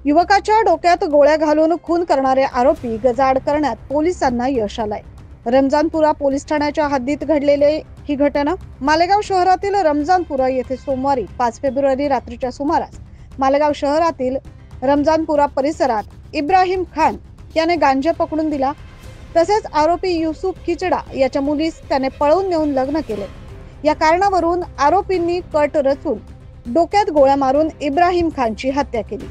युवकाच्या डोक्यात गोळ्या घालून खून करणारे आरोपी गजाआड करण्यात पोलिसांना यश आलंय। रमजानपुरा पोलीस ठाण्याच्या हद्दीत घडलेली ही घटना मालेगाव शहरातील रमजानपुरा येथे सोमवारी 5 फेब्रुवारी रात्रीच्या सुमारास मालेगाव शहरातील रमजानपुरा परिसरात इब्राहिम खान याने गांजा पकडून दिला। तसेच आरोपी युसुफ खिचडा याच्या मुलीस त्याने पळवून नेऊन लग्न केले। या कारणावरून आरोपींनी कट रचून डोक्यात गोळ्या मारून इब्राहिम खानची हत्या केली।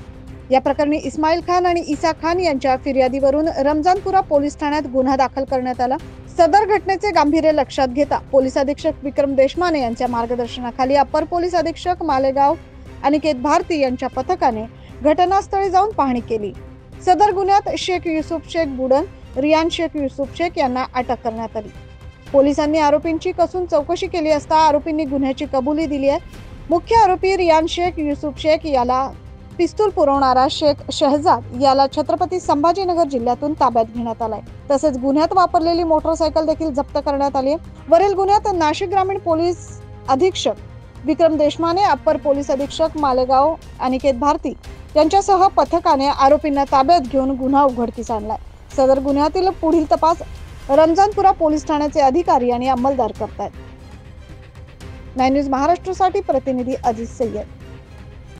या प्रकरणी इस्माईल खान आणि ईसा खान यांच्या फिर्यादीवरून रमजानपुरा पोलीस ठाण्यात गुन्हा दाखल करण्यात आला। सदर घटनेचे गांभीर्य लक्षात घेता पोलीस अधीक्षक विक्रम देशमाने यांच्या मार्गदर्शनाखाली अपर पोलीस अधीक्षक मालेगाव अनिकेत भारती यांच्या पथकाने घटनास्थळी जाऊन पाहणी केली। सदर गुन्ह्यात शेख युसुफ शेख बुडन, रियान शेख युसुफ शेख यांना अटक करण्यात आली। पोलिसांनी आरोपींची कसून चौकशी केली असता आरोपींनी गुन्ह्याची कबुली दिली आहे। मुख्य आरोपी रियान शेख युसुफ शेख याला पिस्तूल पुरवणारा शेख शहजाद याला छत्रपती संभाजीनगर जिल्ह्यातून ताब्यात घेण्यात आलाय। तसेच गुन्ह्यात वापरलेली मोटरसायकल देखील जप्त करण्यात आली आहे। वरील गुन्ह्यात नाशिक ग्रामीण पोलीस अधीक्षक विक्रम देशमाने, अप्पर पोलीस अधीक्षक मालेगाव अनिकेत भारती यांच्यासह पथकाने आरोपींना ताब्यात घेऊन गुन्हा उघडकीस आणलाय। सदर गुन्ह्यातील पुढील तपास रमजानपुरा पोलीस ठाण्याचे अधिकारी आणि अंमलदार करतात। 9 न्यूज महाराष्ट्रासाठी प्रतिनिधी अजित सय्यद।